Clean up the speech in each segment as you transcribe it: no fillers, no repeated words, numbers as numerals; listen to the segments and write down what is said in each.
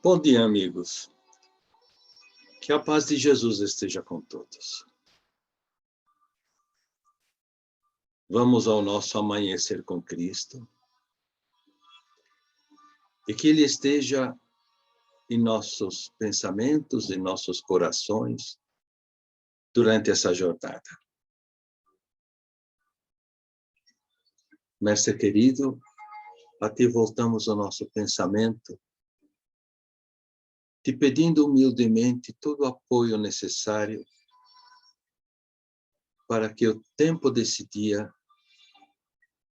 Bom dia, amigos. Que a paz de Jesus esteja com todos. Vamos ao nosso amanhecer com Cristo. E que Ele esteja em nossos pensamentos, em nossos corações, durante essa jornada. Mestre querido, a Ti voltamos o nosso pensamento, te pedindo humildemente todo o apoio necessário para que o tempo desse dia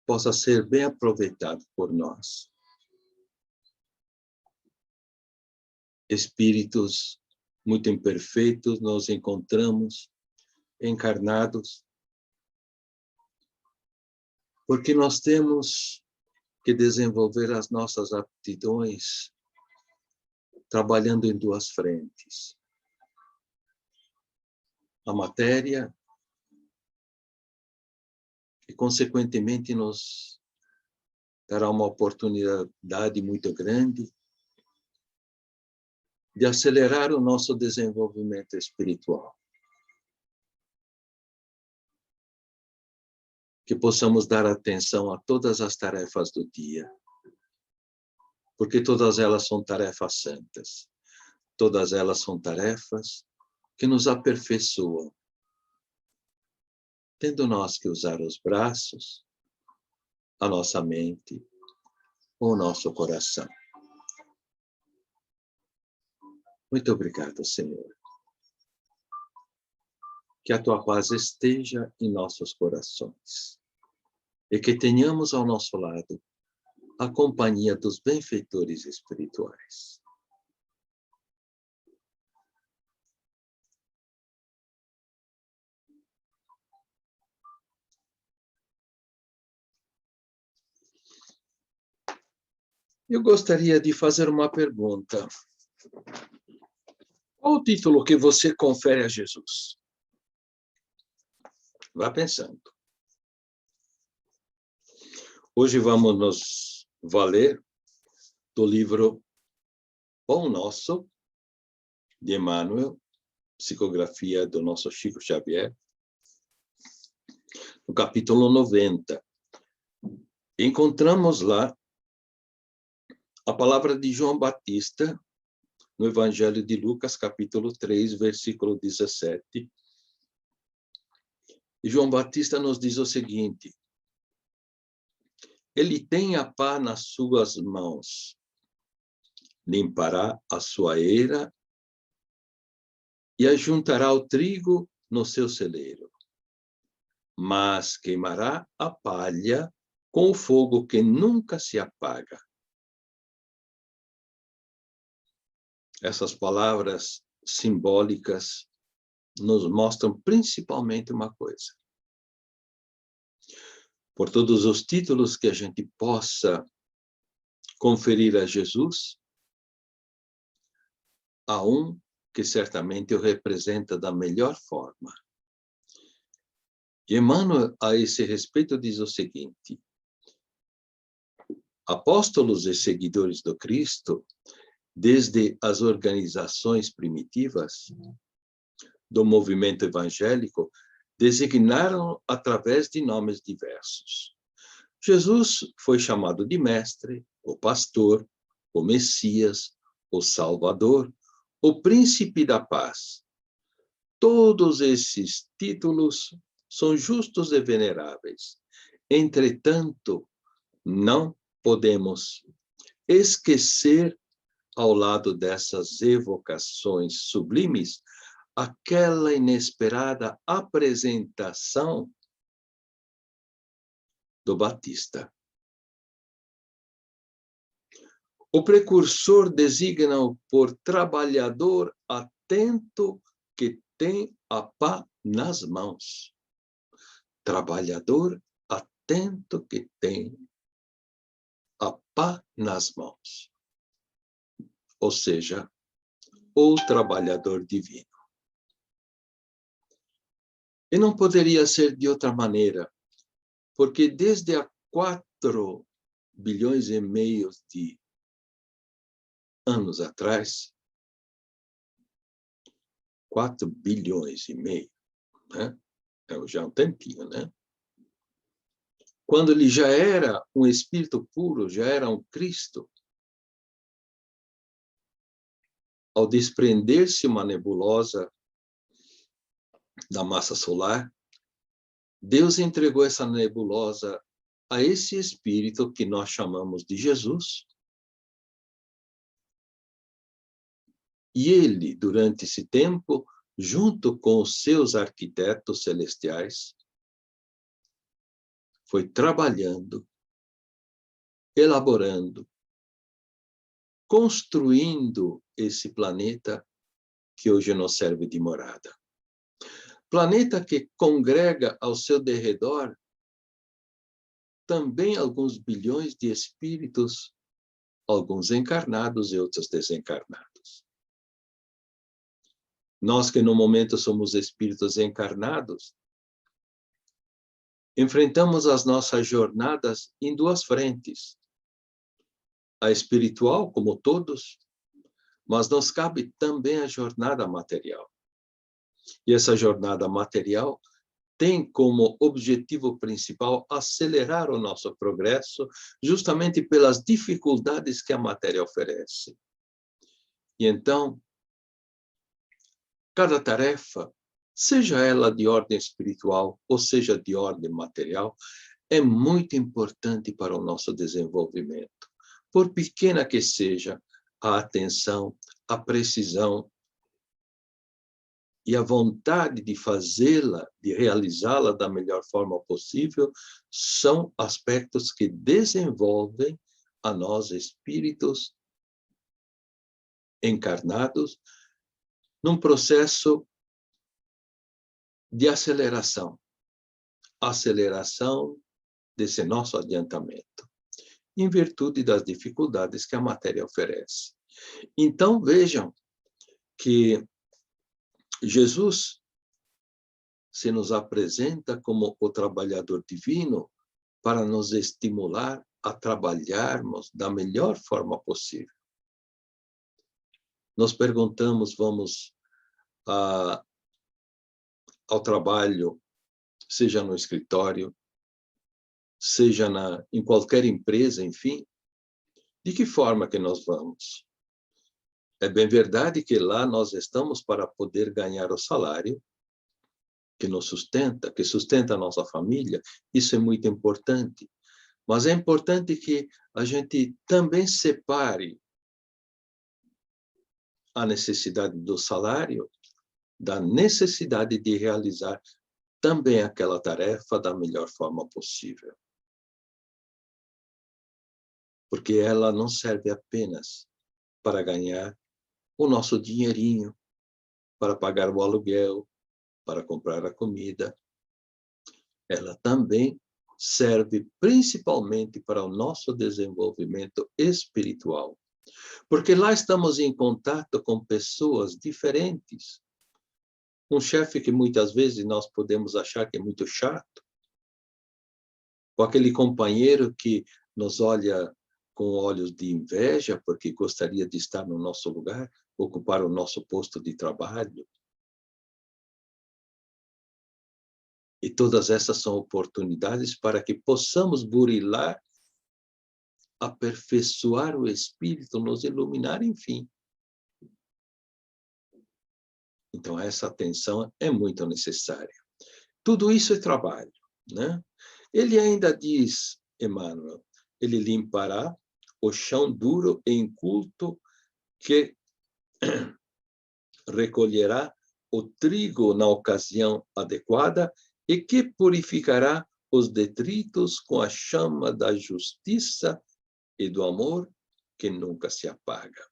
possa ser bem aproveitado por nós. Espíritos muito imperfeitos, nos encontramos encarnados, porque nós temos que desenvolver as nossas aptidões trabalhando em duas frentes. A matéria, que consequentemente nos dará uma oportunidade muito grande de acelerar o nosso desenvolvimento espiritual. Que possamos dar atenção a todas as tarefas do dia, porque todas elas são tarefas santas. Todas elas são tarefas que nos aperfeiçoam, tendo nós que usar os braços, a nossa mente, o nosso coração. Muito obrigado, Senhor. Que a Tua paz esteja em nossos corações e que tenhamos ao nosso lado a companhia dos benfeitores espirituais. Eu gostaria de fazer uma pergunta. Qual o título que você confere a Jesus? Vá pensando. Hoje vamos nos valer do livro Pão Nosso, de Emmanuel, psicografia do nosso Chico Xavier, no capítulo 90. Encontramos lá a palavra de João Batista, no Evangelho de Lucas, capítulo 3, versículo 17. E João Batista nos diz o seguinte: Ele tem a pá nas suas mãos, limpará a sua eira e ajuntará o trigo no seu celeiro, mas queimará a palha com o fogo que nunca se apaga. Essas palavras simbólicas nos mostram principalmente uma coisa. Por todos os títulos que a gente possa conferir a Jesus, há um que certamente o representa da melhor forma. E Emmanuel, a esse respeito, diz o seguinte: apóstolos e seguidores do Cristo, desde as organizações primitivas do movimento evangélico, designaram através de nomes diversos. Jesus foi chamado de mestre, o pastor, o Messias, o Salvador, o príncipe da paz. Todos esses títulos são justos e veneráveis. Entretanto, não podemos esquecer, ao lado dessas evocações sublimes, aquela inesperada apresentação do Batista. O precursor designa-o por trabalhador atento que tem a pá nas mãos. Trabalhador atento que tem a pá nas mãos. Ou seja, o trabalhador divino. E não poderia ser de outra maneira, porque desde há 4,5 bilhões de anos atrás, 4 bilhões e meio, né? É já um tempinho, né? Quando ele já era um espírito puro, já era um Cristo, ao desprender-se uma nebulosa da massa solar, Deus entregou essa nebulosa a esse espírito que nós chamamos de Jesus. E ele, durante esse tempo, junto com os seus arquitetos celestiais, foi trabalhando, elaborando, construindo esse planeta que hoje nos serve de morada. Planeta que congrega ao seu derredor também alguns bilhões de espíritos, alguns encarnados e outros desencarnados. Nós que no momento somos espíritos encarnados, enfrentamos as nossas jornadas em duas frentes. A espiritual, como todos, mas nos cabe também a jornada material. E essa jornada material tem como objetivo principal acelerar o nosso progresso, justamente pelas dificuldades que a matéria oferece. E então, cada tarefa, seja ela de ordem espiritual ou seja de ordem material, é muito importante para o nosso desenvolvimento. Por pequena que seja, a atenção, a precisão e a vontade de fazê-la, de realizá-la da melhor forma possível, são aspectos que desenvolvem a nós, espíritos encarnados, num processo de aceleração desse nosso adiantamento, em virtude das dificuldades que a matéria oferece. Então, vejam que Jesus se nos apresenta como o trabalhador divino para nos estimular a trabalharmos da melhor forma possível. Nos perguntamos, vamos ao trabalho, seja no escritório, seja em qualquer empresa, enfim, de que forma que nós vamos? É bem verdade que lá nós estamos para poder ganhar o salário que nos sustenta, que sustenta a nossa família, isso é muito importante. Mas é importante que a gente também separe a necessidade do salário da necessidade de realizar também aquela tarefa da melhor forma possível. Porque ela não serve apenas para ganhar o nosso dinheirinho, para pagar o aluguel, para comprar a comida. Ela também serve principalmente para o nosso desenvolvimento espiritual. Porque lá estamos em contato com pessoas diferentes. Um chefe que muitas vezes nós podemos achar que é muito chato, ou aquele companheiro que nos olha com olhos de inveja porque gostaria de estar no nosso lugar, ocupar o nosso posto de trabalho. E todas essas são oportunidades para que possamos burilar, aperfeiçoar o espírito, nos iluminar, enfim. Então, essa atenção é muito necessária. Tudo isso é trabalho, né? Ele ainda diz, Emmanuel, ele limpará o chão duro e inculto que recolherá o trigo na ocasião adequada e que purificará os detritos com a chama da justiça e do amor que nunca se apaga.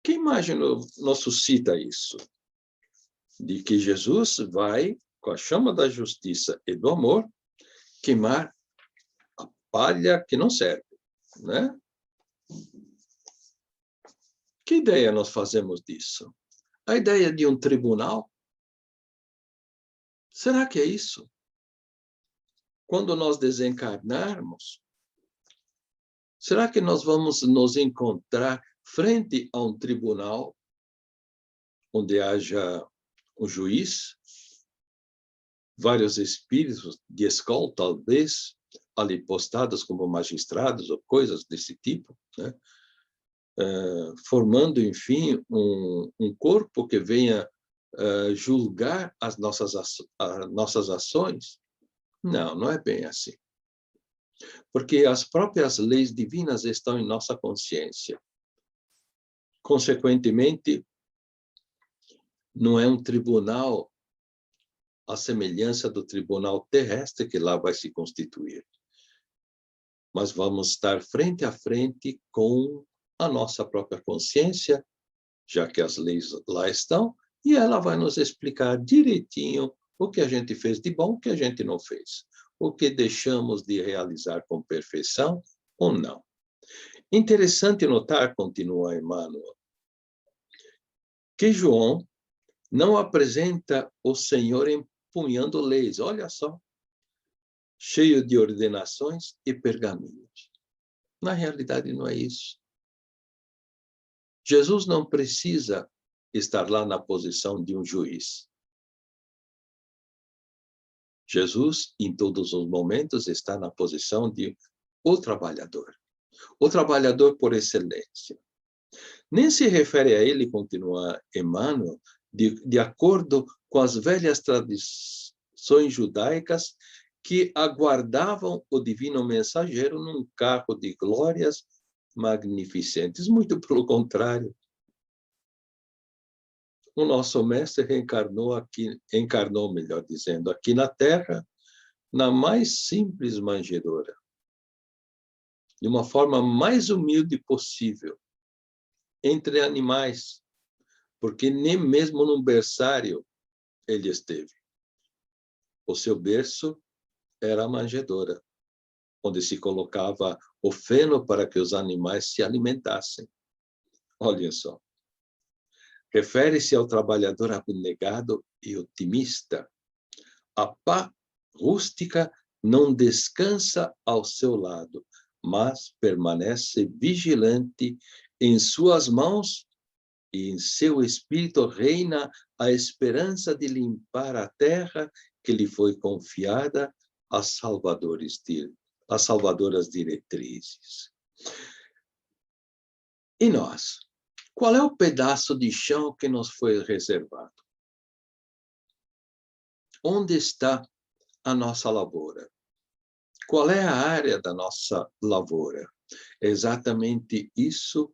Que imagem nos suscita isso? De que Jesus vai, com a chama da justiça e do amor, queimar a palha que não serve, né? Que ideia nós fazemos disso? A ideia de um tribunal? Será que é isso? Quando nós desencarnarmos, Será que nós vamos nos encontrar frente a um tribunal onde haja um juiz, vários espíritos de escola, talvez, ali postados como magistrados ou coisas desse tipo, né? Formando, enfim, um corpo que venha julgar as nossas ações? Não, não é bem assim. Porque as próprias leis divinas estão em nossa consciência. Consequentemente, não é um tribunal à semelhança do tribunal terrestre que lá vai se constituir. Mas vamos estar frente a frente com a nossa própria consciência, já que as leis lá estão, e ela vai nos explicar direitinho o que a gente fez de bom, o que a gente não fez, o que deixamos de realizar com perfeição ou não. Interessante notar, continua Emmanuel, que João não apresenta o Senhor empunhando leis, olha só, cheio de ordenações e pergaminhos. Na realidade, não é isso. Jesus não precisa estar lá na posição de um juiz. Jesus, em todos os momentos, está na posição de o trabalhador por excelência. Nem se refere a ele, continua Emmanuel, de acordo com as velhas tradições judaicas que aguardavam o divino mensageiro num carro de glórias magnificentes. Muito pelo contrário. O nosso mestre encarnou, melhor dizendo, aqui na Terra, na mais simples manjedoura, de uma forma mais humilde possível, entre animais, porque nem mesmo num berçário ele esteve. O seu berço era a manjedoura, onde se colocava o feno para que os animais se alimentassem. Olhem só. Refere-se ao trabalhador abnegado e otimista. A pá rústica não descansa ao seu lado, mas permanece vigilante. Em suas mãos e em seu espírito reina a esperança de limpar a terra que lhe foi confiada às salvadoras diretrizes. E nós? Qual é o pedaço de chão que nos foi reservado? Onde está a nossa lavoura? Qual é a área da nossa lavoura? É exatamente isso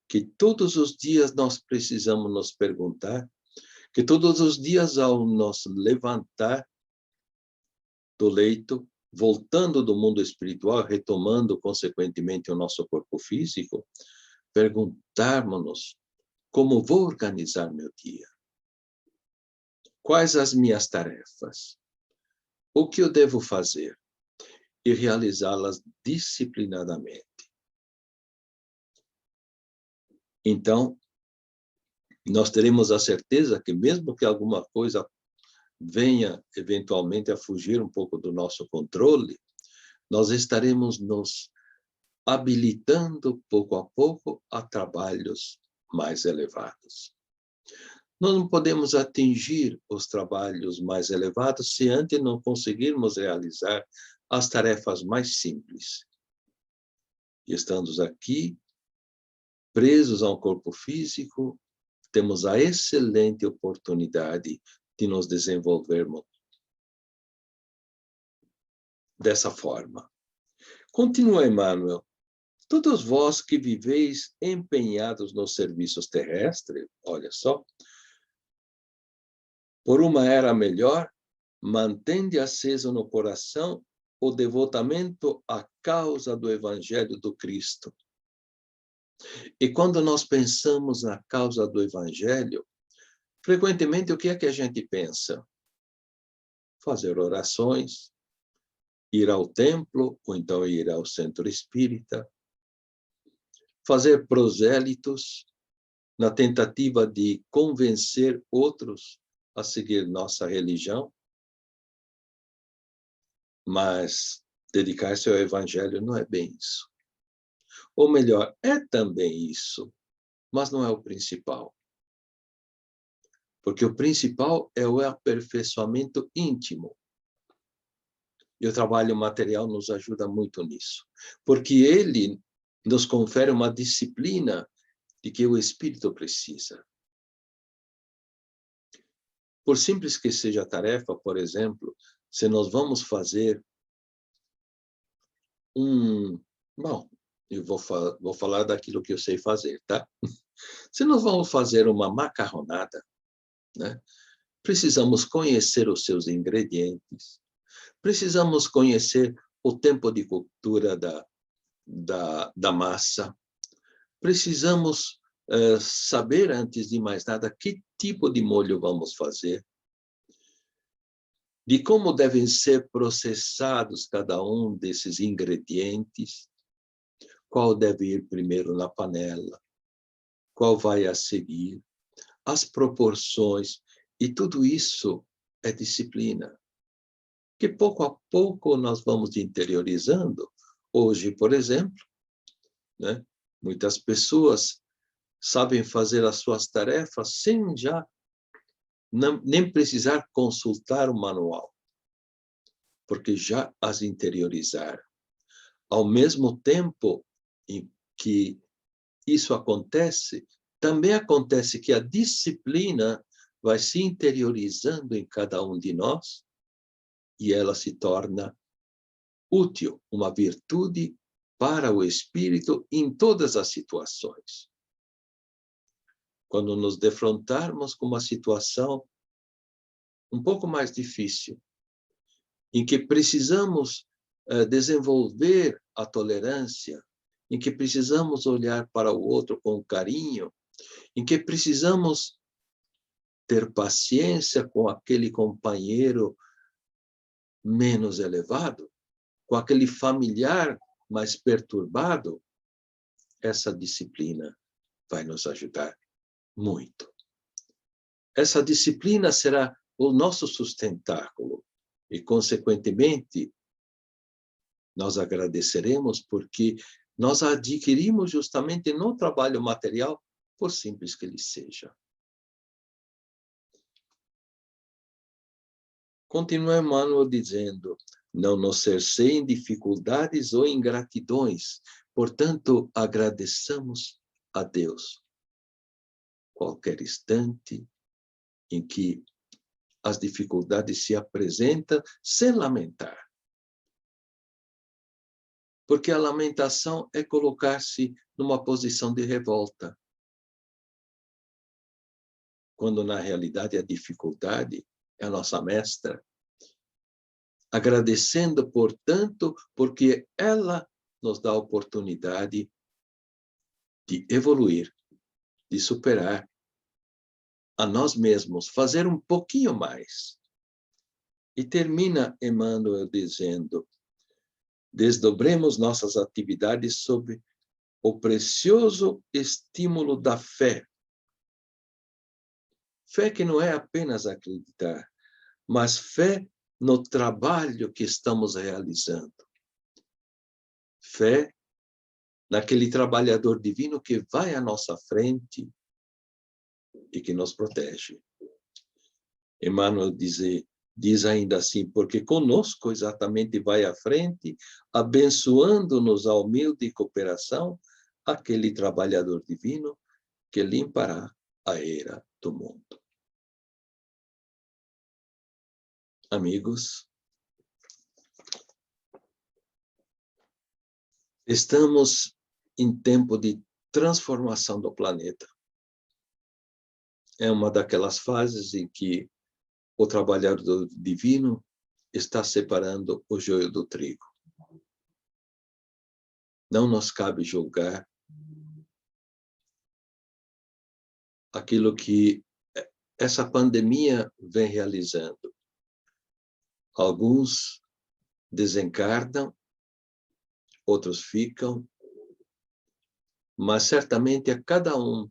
que todos os dias nós precisamos nos perguntar, que todos os dias ao nos levantar do leito, voltando do mundo espiritual, retomando consequentemente o nosso corpo físico, perguntarmos-nos como vou organizar meu dia? Quais as minhas tarefas? O que eu devo fazer? E realizá-las disciplinadamente. Então, nós teremos a certeza que mesmo que alguma coisa venha eventualmente a fugir um pouco do nosso controle, nós estaremos nos habilitando pouco a pouco a trabalhos mais elevados. Nós não podemos atingir os trabalhos mais elevados se antes não conseguirmos realizar as tarefas mais simples. E estamos aqui, presos a um corpo físico, temos a excelente oportunidade de nos desenvolvermos dessa forma. Continua Emmanuel. Todos vós que viveis empenhados nos serviços terrestres, olha só, por uma era melhor, mantende aceso no coração o devotamento à causa do Evangelho do Cristo. E quando nós pensamos na causa do Evangelho, frequentemente o que é que a gente pensa? Fazer orações, ir ao templo, ou então ir ao centro espírita, fazer prosélitos na tentativa de convencer outros a seguir nossa religião, mas dedicar-se ao Evangelho não é bem isso. Ou melhor, é também isso, mas não é o principal. Porque o principal é o aperfeiçoamento íntimo. E o trabalho material nos ajuda muito nisso. Porque ele nos confere uma disciplina de que o espírito precisa. Por simples que seja a tarefa, por exemplo, se nós vamos fazer Bom, eu vou falar daquilo que eu sei fazer, tá? Se nós vamos fazer uma macarronada, né? Precisamos conhecer os seus ingredientes, precisamos conhecer o tempo de cottura da massa, precisamos saber, antes de mais nada, que tipo de molho vamos fazer, de como devem ser processados cada um desses ingredientes, qual deve ir primeiro na panela, qual vai a seguir, as proporções, e tudo isso é disciplina, que pouco a pouco nós vamos interiorizando. Hoje, por exemplo, né, muitas pessoas sabem fazer as suas tarefas sem já nem precisar consultar o manual, porque já as interiorizaram. Ao mesmo tempo em que isso acontece, também acontece que a disciplina vai se interiorizando em cada um de nós e ela se torna útil, uma virtude para o espírito em todas as situações. Quando nos defrontarmos com uma situação um pouco mais difícil, em que precisamos desenvolver a tolerância, em que precisamos olhar para o outro com carinho, em que precisamos ter paciência com aquele companheiro menos elevado, com aquele familiar mais perturbado, essa disciplina vai nos ajudar muito. Essa disciplina será o nosso sustentáculo e, consequentemente, nós agradeceremos porque nós a adquirimos justamente no trabalho material, por simples que ele seja. Continua Emmanuel dizendo: não nos cerceiem dificuldades ou ingratidões, portanto, agradeçamos a Deus. Qualquer instante em que as dificuldades se apresentam, sem lamentar. Porque a lamentação é colocar-se numa posição de revolta. Quando, na realidade, a dificuldade é a nossa mestra. Agradecendo, portanto, porque ela nos dá a oportunidade de evoluir, de superar a nós mesmos, fazer um pouquinho mais. E termina Emmanuel dizendo: desdobremos nossas atividades sob o precioso estímulo da fé. Fé que não é apenas acreditar, mas fé no trabalho que estamos realizando. Fé naquele trabalhador divino que vai à nossa frente e que nos protege. Emmanuel diz ainda assim: porque conosco exatamente vai à frente, abençoando-nos a humilde cooperação, aquele trabalhador divino que limpará a era do mundo. Amigos, estamos em tempo de transformação do planeta. É uma daquelas fases em que o trabalhador divino está separando o joio do trigo. Não nos cabe julgar aquilo que essa pandemia vem realizando. Alguns desencarnam, outros ficam, mas certamente a cada um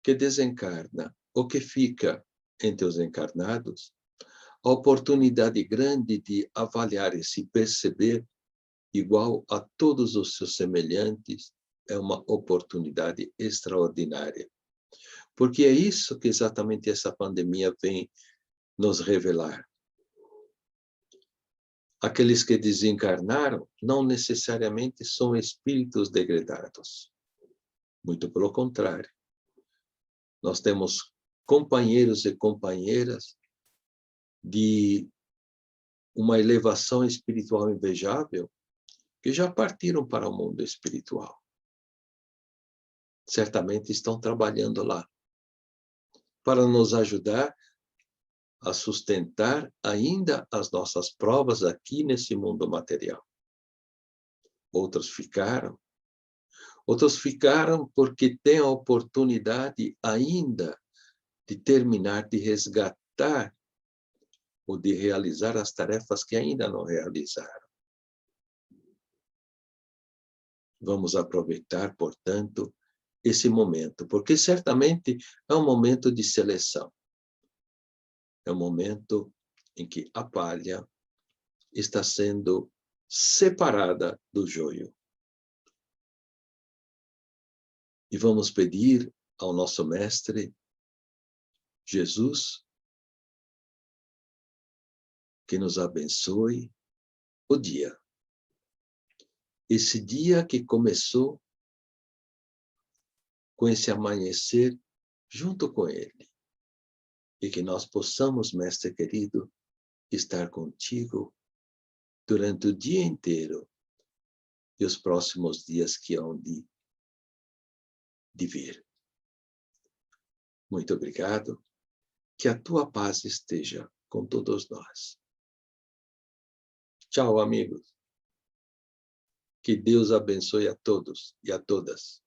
que desencarna ou que fica entre os encarnados, a oportunidade grande de avaliar e se perceber igual a todos os seus semelhantes, é uma oportunidade extraordinária. Porque é isso que exatamente essa pandemia vem nos revelar. Aqueles que desencarnaram não necessariamente são espíritos degradados. Muito pelo contrário. Nós temos companheiros e companheiras de uma elevação espiritual invejável que já partiram para o mundo espiritual. Certamente estão trabalhando lá para nos ajudar a sustentar ainda as nossas provas aqui nesse mundo material. Outros ficaram porque têm a oportunidade ainda de terminar de resgatar ou de realizar as tarefas que ainda não realizaram. Vamos aproveitar, portanto, esse momento, porque certamente é um momento de seleção. É um momento em que a palha está sendo separada do joio. E vamos pedir ao nosso Mestre, Jesus, que nos abençoe o dia. Esse dia que começou com esse amanhecer junto com Ele. E que nós possamos, Mestre querido, estar contigo durante o dia inteiro e os próximos dias que hão de vir. Muito obrigado. Que a tua paz esteja com todos nós. Tchau, amigos. Que Deus abençoe a todos e a todas.